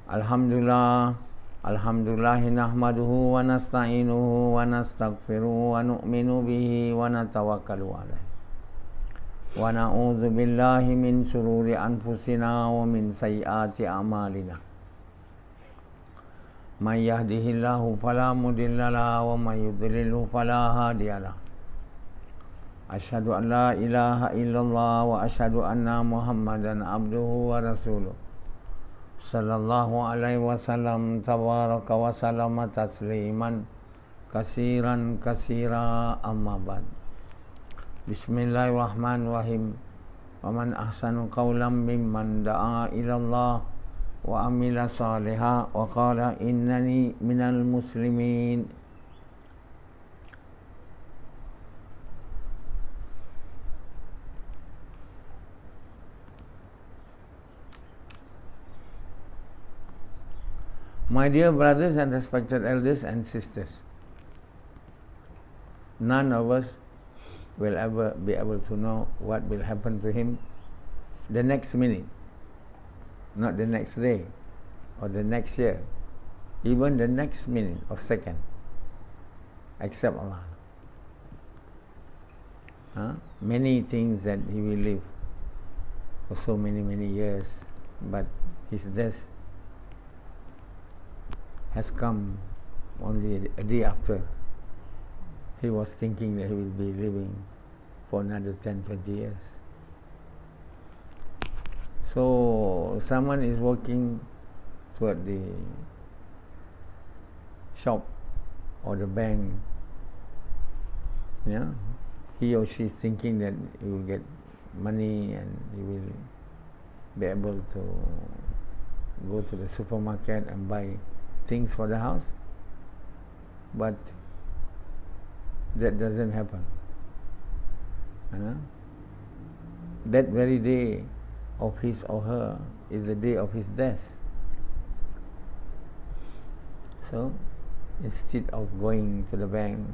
Alhamdulillah, Alhamdulillahi nahmaduhu wa nasta'inuhu wa nastaghfiruhu wa nu'minu bihi wa natawakkalu alaihi wa na'udzu billahi min shururi anfusina wa min sayyiati a'malina. May yahdihillahu fala mudilla lahu wa may yudlilhu fala hadiya lahu. Asyhadu an la ilaha illallah wa asyhadu anna Muhammadan abduhu wa rasuluh. Sallallahu alaihi wasallam tabaraka wa sallama tasliman kasiran kasira amma ba'd. Bismillahirrahmanirrahim. Wa man ahsanu qawlan mimman da'a ila Allah wa amila salihan wa qala innani minal muslimin. My dear brothers and respected elders and sisters, none of us will ever be able to know what will happen to him the next minute, not the next day or the next year, even the next minute or second, except Allah. Many things that he will live for so many years, but his death has come only a day after he was thinking that he will be living for another 10-20 years. So someone is walking toward the shop or the bank, he or she is thinking that he will get money and he will be able to go to the supermarket and buy things for the house, but that doesn't happen. That very day of his or her is the day of his death. So instead of going to the bank,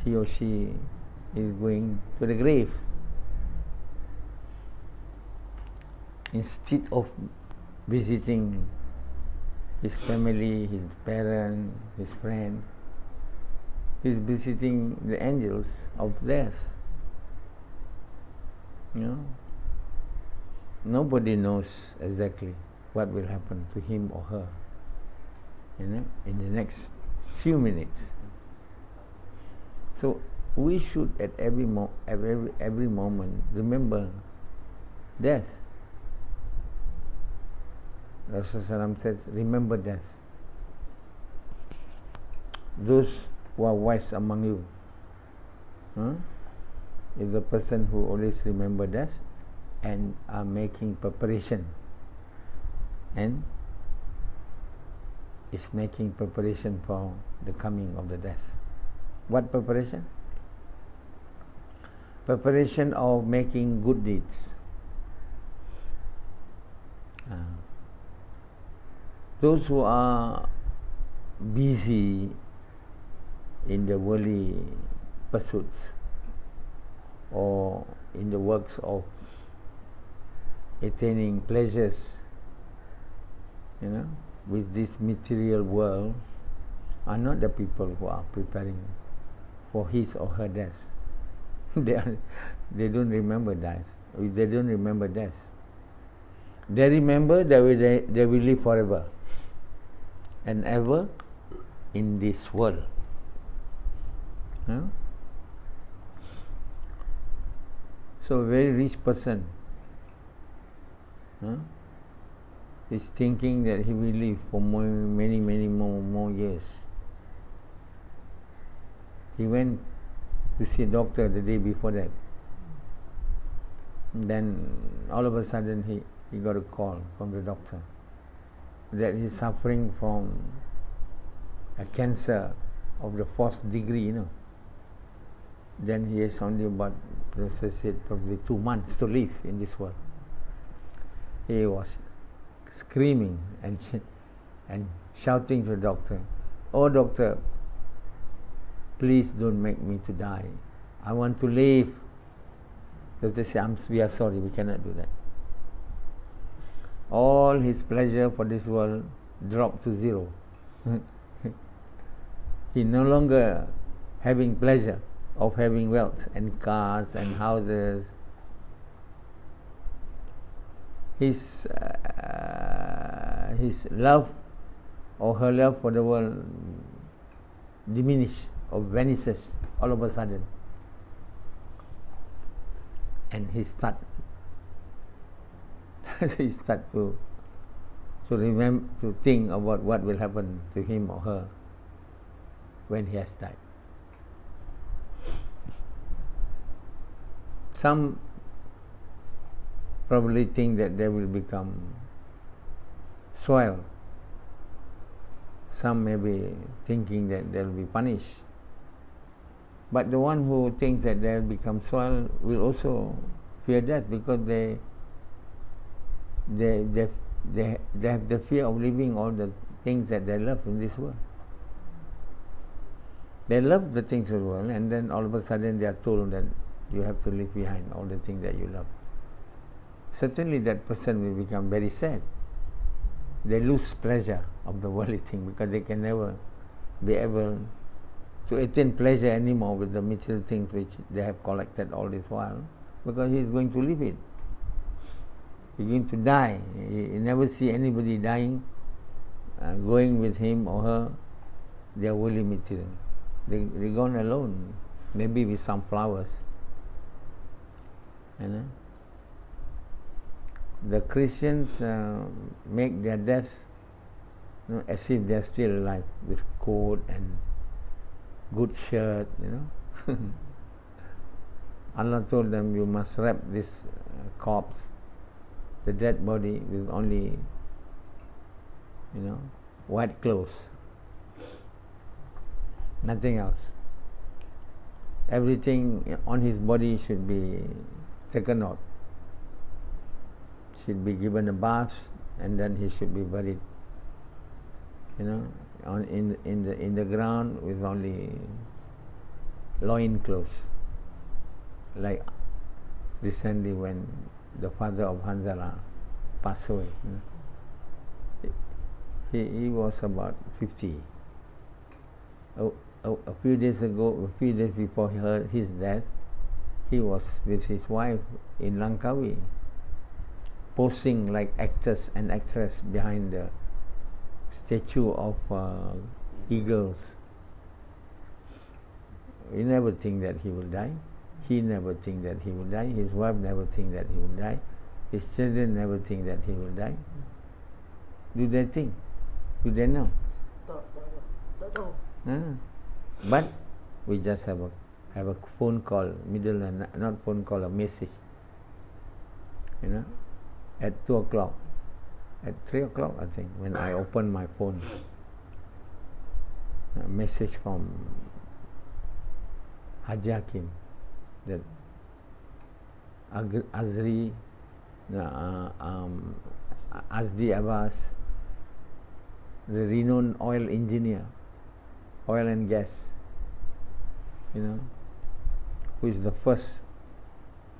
he or she is going to the grave. Instead of visiting his family, his parents, his friends, he's visiting the angels of death. Nobody knows exactly what will happen to him or her in the next few minutes. So we should at every moment remember death. Rasulullah says, remember death. Those who are wise among you is the person who always remember death and are making preparation and is making preparation for the coming of the death. What preparation? Preparation of making good deeds. Those who are busy in the worldly pursuits or in the works of attaining pleasures, with this material world, are not the people who are preparing for his or her death. They don't remember death. They don't remember death. They remember that they will live forever and ever in this world. So a very rich person is thinking that he will live for many more years. He went to see a doctor the day before that. And then all of a sudden he got a call from the doctor that he's suffering from a cancer of the 4th degree, Then he has only about, Professor said, probably 2 months to live in this world. He was screaming and shouting to the doctor, "Oh doctor, please don't make me to die. I want to live." Doctor said, "We are sorry, we cannot do that." all his pleasure for this world dropped to zero. He no longer having pleasure of having wealth and cars and houses. His love or her love for the world diminishes or vanishes all of a sudden, and he start to remember, to think about what will happen to him or her when he has died. Some probably think that they will become soil. Some may be thinking that they will be punished. But the one who thinks that they will become soil will also fear death, because they have the fear of leaving all the things that they love in this world. They love the things of the world, and then all of a sudden they are told that you have to leave behind all the things that you love. Certainly that person will become very sad. They lose pleasure of the worldly thing, because they can never be able to attain pleasure anymore with the material things which they have collected all this while, because he is going to leave it. He is going to die. He never see anybody dying, going with him or her. They are worldly material. They gone alone, maybe with some flowers. You know? The Christians make their death, you know, as if they are still alive, with coat and good shirt, you know. Allah told them, you must wrap this corpse, the dead body, with only, you know, white clothes, nothing else. Everything on his body should be taken out, should be given a bath, and then he should be buried, you know, in the ground with only loin clothes. Like recently when the father of Hanzala passed away, you know, he was about 50. A few days before his death, he was with his wife in Langkawi, posing like actors and actress behind the statue of eagles. We never think that he will die. He never think that he will die. His wife never think that he will die. His children never think that he will die. Do they think? Do they know? But we just have a phone call, not phone call, a message, you know, at 2 o'clock, at 3 o'clock I think, when I opened my phone, a message from Haji Hakim that Azdi Abbas, the renowned oil engineer, oil and gas, you know, who is the first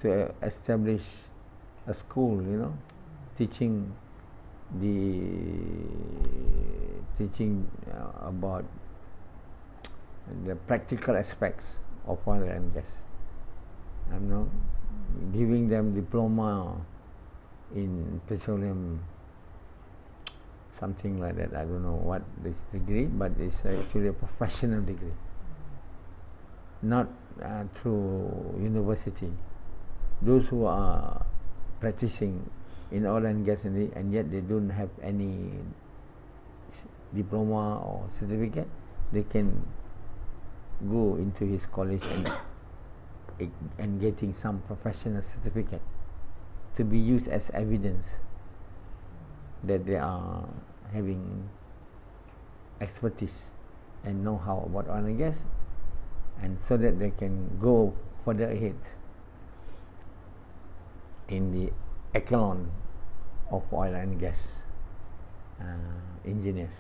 to establish a school, you know, teaching about the practical aspects of oil and gas. I'm not giving them diploma in petroleum, something like that. I don't know what this degree, but it's actually a professional degree, not through university. Those who are practicing in oil and gas and yet they don't have any diploma or certificate, they can go into his college and getting some professional certificate to be used as evidence that they are having expertise and know-how about oil and gas, and so that they can go further ahead in the echelon of oil and gas engineers.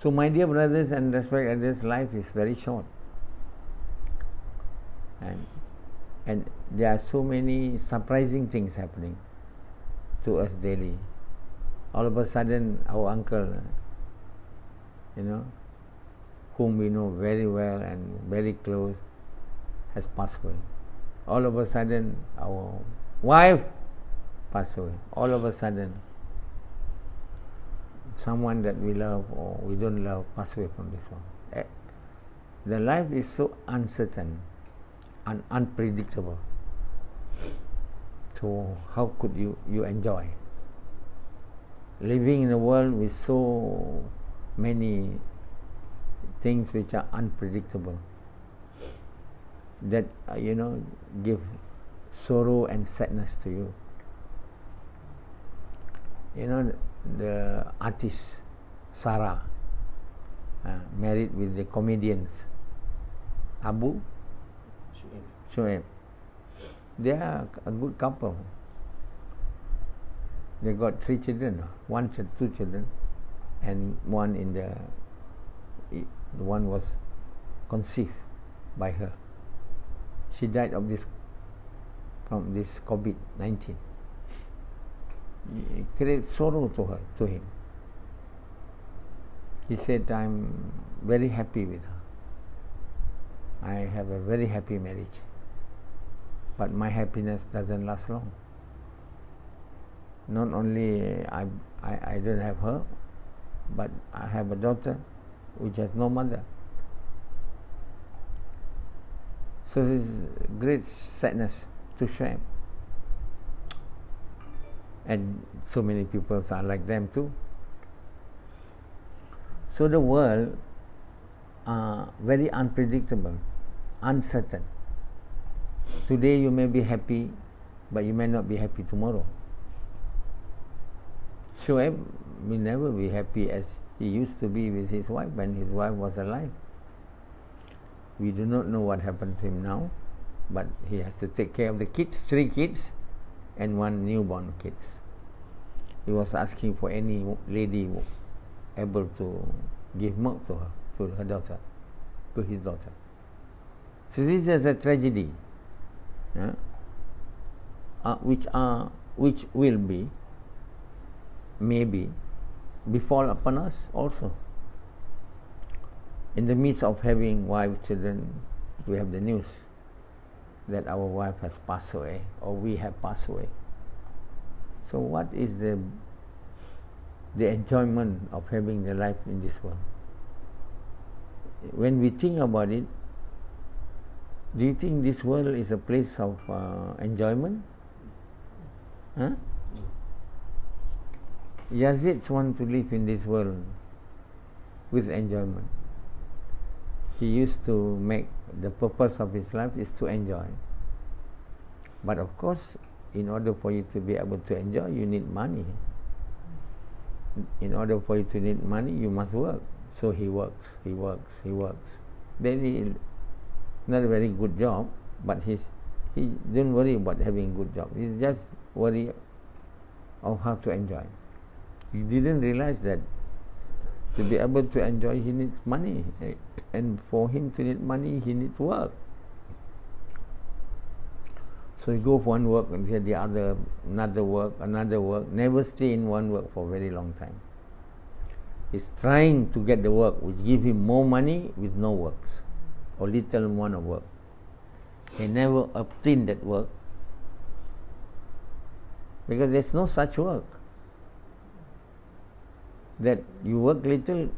So my dear brothers and respected elders, life is very short, and there are so many surprising things happening to us daily. All of a sudden, our uncle, whom we know very well and very close, has passed away. All of a sudden, our wife passed away. All of a sudden, someone that we love or we don't love passed away from this world. The life is so uncertain and unpredictable. So how could you enjoy living in a world with so many things which are unpredictable, that give sorrow and sadness to you? The artist Sarah married with the comedians Abu Shoaib. They are a good couple. They got 3 children, 2 children, and one was conceived by her. She died from this COVID-19. It creates sorrow to him. He said, I'm very happy with her. I have a very happy marriage. But my happiness doesn't last long. Not only I don't have her, but I have a daughter which has no mother. So there's great sadness to share. And so many people are like them too. So the world are very unpredictable, uncertain. Today you may be happy, but you may not be happy tomorrow. Shoaib will never be happy as he used to be with his wife when his wife was alive. We do not know what happened to him now, but he has to take care of the kids, 3 kids, and 1 newborn kids. He was asking for any lady able to give milk to her, to her daughter, to his daughter. So this is a tragedy, which will be, maybe, befall upon us also. In the midst of having wife, children, we have the news that our wife has passed away, or we have passed away. So what is the enjoyment of having the life in this world? When we think about it, do you think this world is a place of enjoyment? Yazid wants to live in this world with enjoyment. He used to make the purpose of his life is to enjoy. But of course, in order for you to be able to enjoy, you need money. In order for you to need money, you must work. So he works. Not a very good job, but he don't worry about having good job. He just worry of how to enjoy. He didn't realize that to be able to enjoy, he needs money, and for him to need money, he needs work. So he go for one work and the other, another work, never stay in one work for a very long time. He's trying to get the work which give him more money with no works, or little amount of work. He never obtained that work because there's no such work that you work little,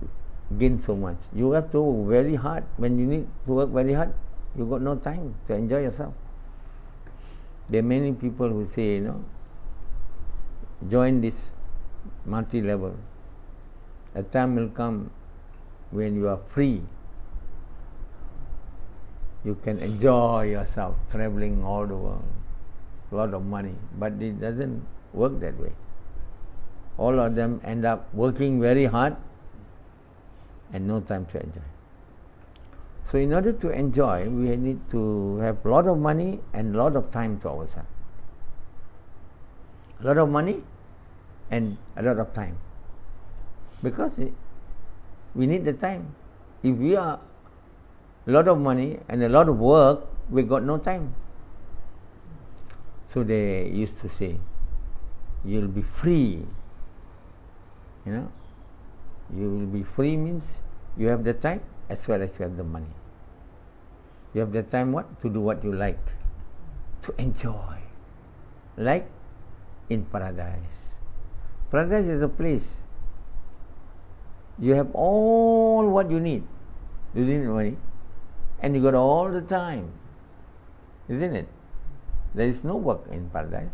gain so much. You have to work very hard. When you need to work very hard, you got no time to enjoy yourself. There are many people who say, join this multi-level. A time will come when you are free. You can enjoy yourself, traveling all the world, a lot of money. But it doesn't work that way. All of them end up working very hard and no time to enjoy. So in order to enjoy, we need to have a lot of money and a lot of time to ourselves. A lot of money and a lot of time. Because we need the time. If we are a lot of money and a lot of work, we got no time. So they used to say, you'll be free You know, you will be free means you have the time as well as you have the money. You have the time what? To do what you like, to enjoy. Like in paradise. Paradise is a place. You have all what you need. You need money. And you got all the time. Isn't it? There is no work in paradise.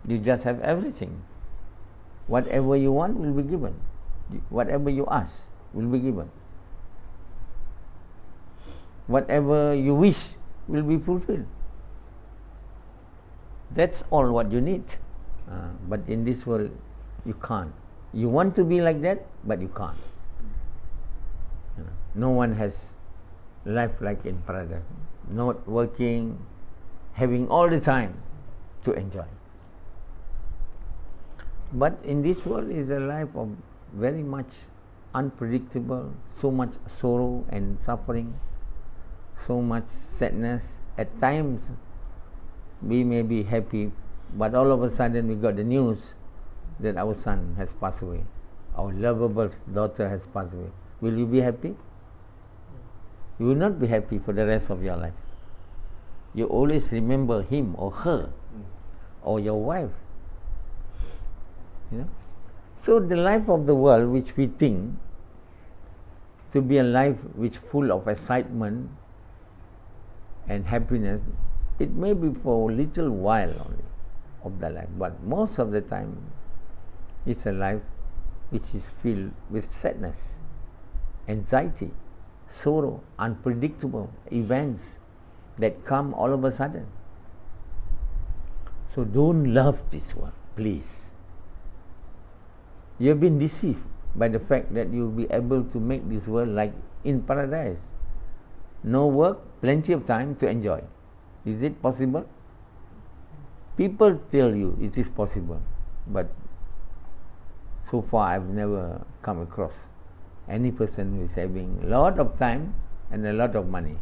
You just have everything. Whatever you want will be given. Whatever you ask will be given. Whatever you wish will be fulfilled. That's all what you need. But in this world, you can't. You want to be like that, but you can't. No one has life like in paradise. Not working, having all the time to enjoy. But in this world is a life of very much unpredictable, so much sorrow and suffering, so much sadness. At times we may be happy, but all of a sudden we got the news that our son has passed away, our lovable daughter has passed away. Will you be happy? You will not be happy for the rest of your life. You always remember him or her or your wife. You know? So the life of the world which we think to be a life which full of excitement and happiness, it may be for a little while only of the life, but most of the time it's a life which is filled with sadness, anxiety, sorrow, unpredictable events that come all of a sudden. So don't love this world, please. You have been deceived by the fact that you will be able to make this world like in paradise. No work, plenty of time to enjoy. Is it possible? People tell you it is possible, but so far I've never come across any person who is having a lot of time and a lot of money.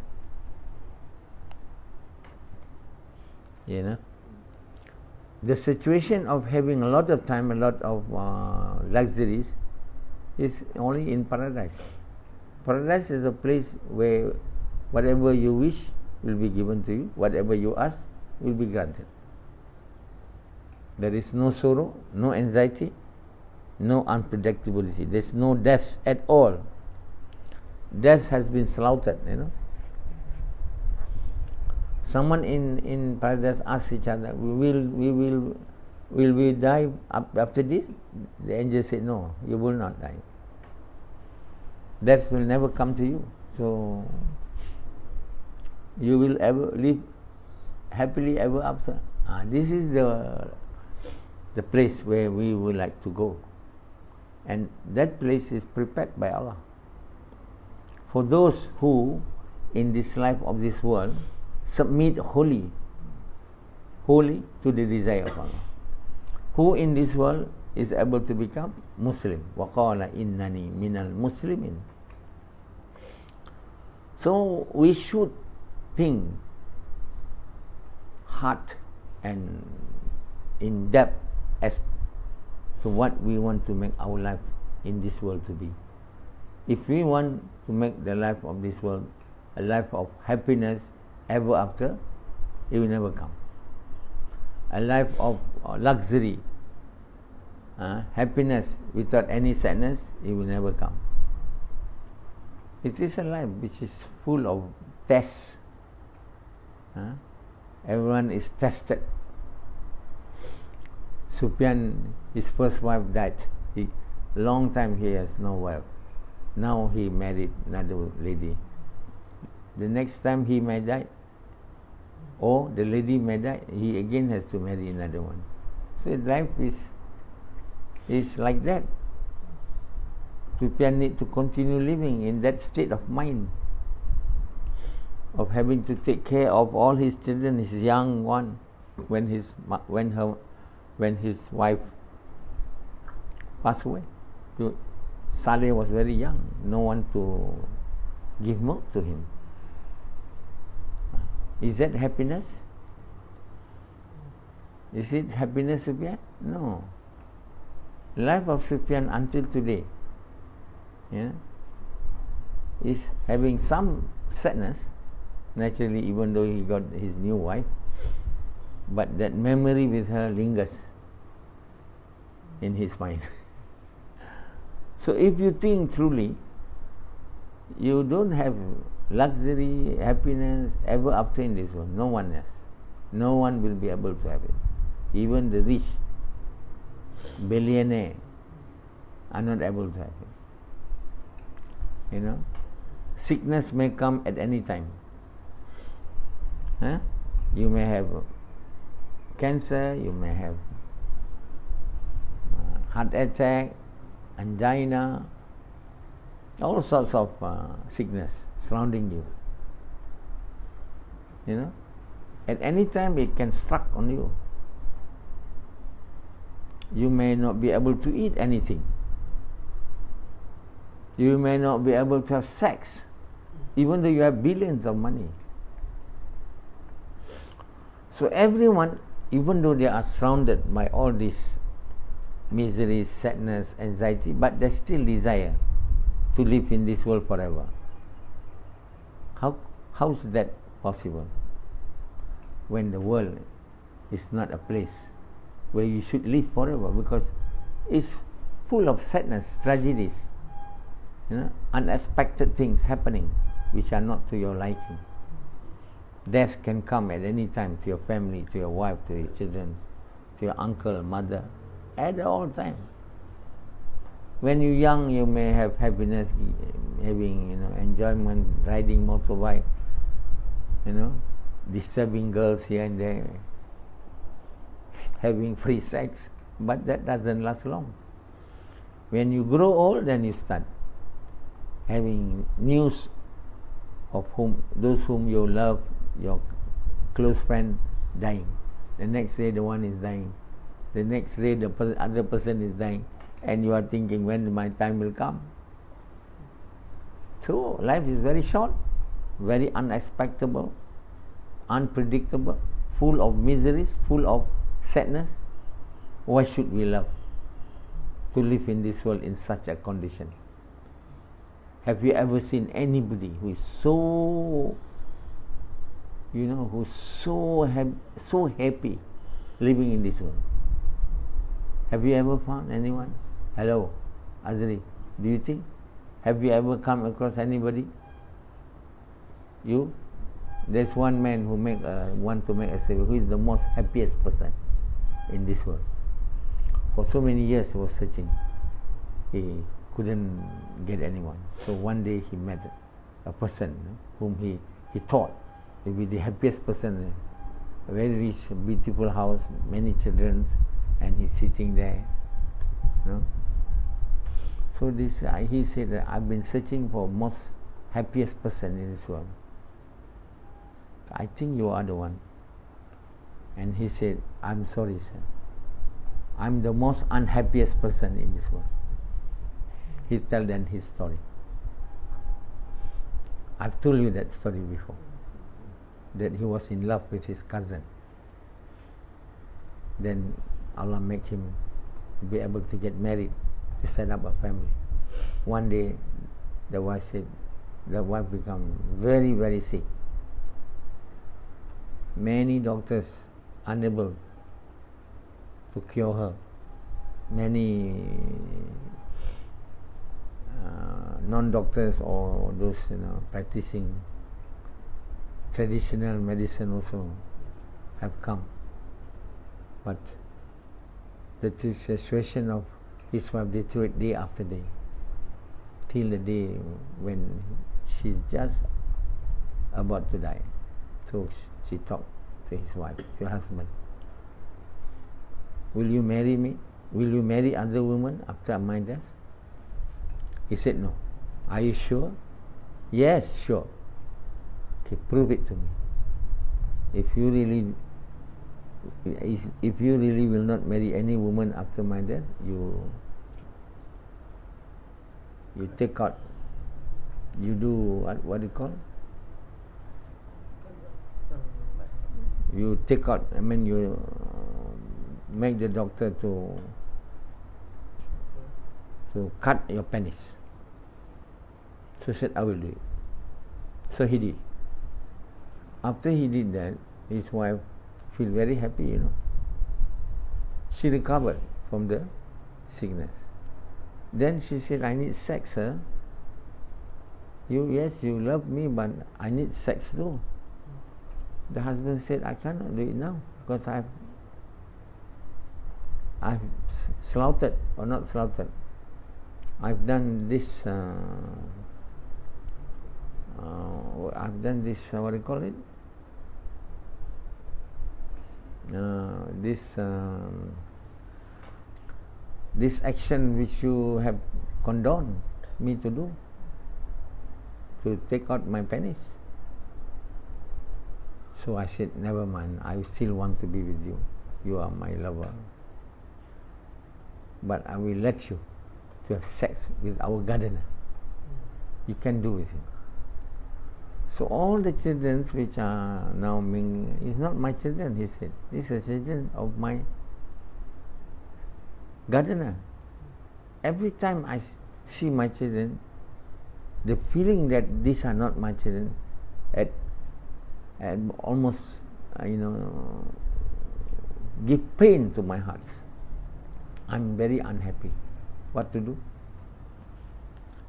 You know, the situation of having a lot of time, a lot of luxuries is only in paradise. Paradise is a place where whatever you wish will be given to you, whatever you ask will be granted. There is no sorrow, no anxiety, no unpredictability. There is no death at all. Death has been slaughtered, you know. Someone in paradise asks each other, will we die after this? The angel said, no, you will not die. Death will never come to you. So you will ever live happily ever after. This is the place where we would like to go. And that place is prepared by Allah. For those who in this life of this world submit wholly to the desire of Allah. Who in this world is able to become Muslim? وَقَالَ إِنَّنِي مِنَ الْمُسْلِمِينَ. So we should think hard and in depth as to what we want to make our life in this world to be. If we want to make the life of this world a life of happiness ever after, it will never come. A life of luxury, happiness without any sadness, it will never come. It is a life which is full of tests. Everyone is tested. Sufyan, his first wife died. Long time he has no wife. Now he married another lady. The next time he may die, or the lady may die, he again has to marry another one. So life is like that. Sufyan need to continue living in that state of mind, of having to take care of all his children, his young one, when his wife passed away. Saleh was very young, no one to give milk to him. Is that happiness? Is it happiness, Sufyan? No. life of Sufyan until today, yeah, is having some sadness, naturally, even though he got his new wife, but that memory with her lingers in his mind. So if you think truly, you don't have luxury, happiness ever after in this world. No one else. No one will be able to have it. Even the rich, billionaire are not able to have it. You know, sickness may come at any time. Huh? You may have cancer, you may have heart attack, angina, all sorts of sickness surrounding you. You know, at any time it can struck on you. You may not be able to eat anything. You may not be able to have sex, even though you have billions of money. So everyone, even though they are surrounded by all these miseries, sadness, anxiety, but they still desire to live in this world forever. How is that possible? When the world is not a place where you should live forever, because it's full of sadness, tragedies, you know, unexpected things happening which are not to your liking. Death can come at any time to your family, to your wife, to your children, to your uncle, mother, at all time. When you're young, you may have happiness, having, you know, enjoyment, riding motorbike, you know, disturbing girls here and there, having free sex, but that doesn't last long. When you grow old, then you start having news of those whom you love, your close friend, dying. The next day, the one is dying. The next day, the other person is dying, and you are thinking, when my time will come? So life is very short, very unexpected, unpredictable, full of miseries, full of sadness. Why should we love to live in this world in such a condition? Have you ever seen anybody who is so, you know, who's so happy living in this world? Have you ever found anyone? Hello, Azri, do you think? Have you ever come across anybody? You? There's one man who want to make a survey, who is the most happiest person in this world. For so many years he was searching. He couldn't get anyone. So one day he met a person whom he thought would be the happiest person. A very rich, beautiful house, many children, and he's sitting there. You know? So he said that I've been searching for most happiest person in this world. I think you are the one. And he said, I'm sorry, sir. I'm the most unhappiest person in this world. He told them his story. I've told you that story before. That he was in love with his cousin. Then Allah made him to be able to get married, to set up a family. One day, the wife became very, very sick. Many doctors unable to cure her. Many non-doctors or those, you know, practicing traditional medicine also have come. But the situation of his wife deteriorated day after day, till the day when she's just about to die. So she talked to his wife, to her husband. Will you marry me? Will you marry other women after my death? He said no. Are you sure? Yes, sure. Okay, prove it to me. If you really will not marry any woman after my death, you take out, you do what do you call? You take out, you make the doctor to to cut your penis. So he said, I will do it. So he did. After he did that, his wife feel very happy, She recovered from the sickness. Then she said, I need sex, sir. Yes, you love me, but I need sex too. The husband said, I cannot do it now because I've slaughtered, or not slaughtered. I've done this. I've done this. What do you call it? This action which you have condoned me to do, to take out my penis. So I said, never mind, I still want to be with you. You are my lover. But I will let you to have sex with our gardener. You can do with him. So all the children which are now mingling is not my children, he said. These are children of my gardener. Every time I see my children, the feeling that these are not my children, at almost give pain to my heart. I'm very unhappy. What to do?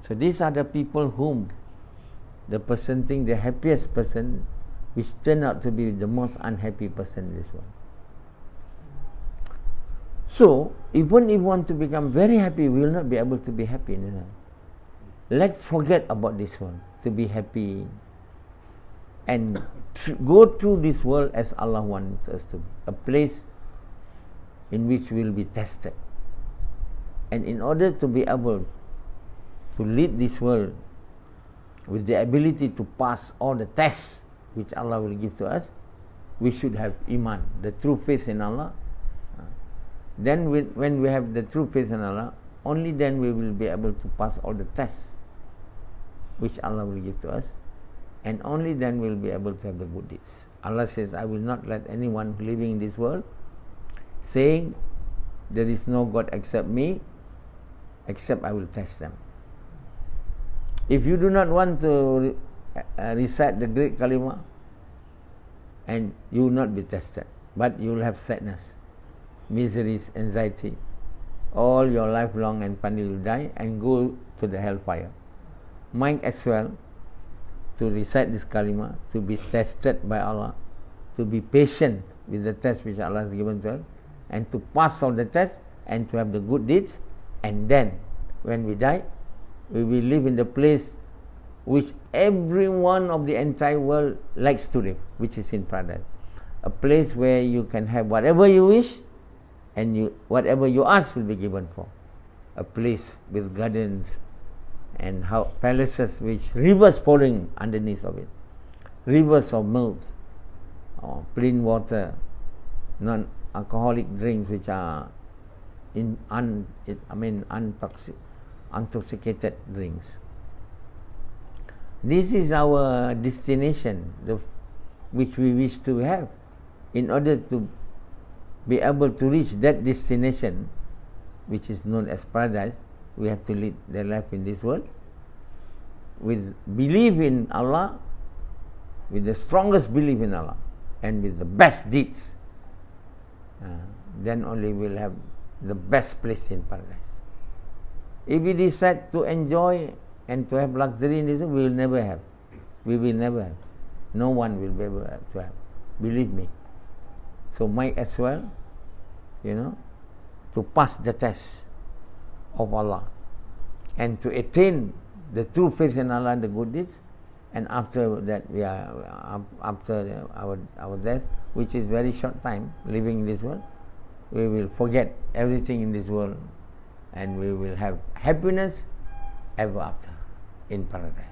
So these are the people whom the person think the happiest person, which turn out to be the most unhappy person in this world. So, even if we want to become very happy, we will not be able to be happy in this world. Let's forget about this world, to be happy, and go through this world as Allah wants us to be, a place in which we will be tested. And in order to be able to lead this world with the ability to pass all the tests which Allah will give to us, we should have Iman, the true faith in Allah. Then when we have the true faith in Allah, only then we will be able to pass all the tests which Allah will give to us, and only then we will be able to have the good deeds. Allah says, I will not let anyone living in this world saying there is no God except me, except I will test them. If you do not want to recite the great kalima, and you will not be tested, but you will have sadness, miseries, anxiety, all your life long, and finally you will die and go to the hellfire. Might as well to recite this kalima, to be tested by Allah, to be patient with the test which Allah has given to us, and to pass all the tests, and to have the good deeds, and then when we die, we will live in the place which everyone of the entire world likes to live, which is in paradise. A place where you can have whatever you wish, and whatever you ask will be given for. A place with gardens and palaces with rivers pouring underneath of it, rivers of milks, or clean water, non-alcoholic drinks which are intoxicated drinks. This is our destination, which we wish to have. In order to be able to reach that destination, which is known as paradise, we have to lead the life in this world with belief in Allah, with the strongest belief in Allah, and with the best deeds. Then only we'll have the best place in paradise. If we decide to enjoy and to have luxury in this world, we will never have. We will never have. No one will be able to have. Believe me. So might as well, to pass the test of Allah and to attain the true faith in Allah and the good deeds, and after that after our death, which is very short time living in this world, we will forget everything in this world, and we will have happiness ever after in paradise.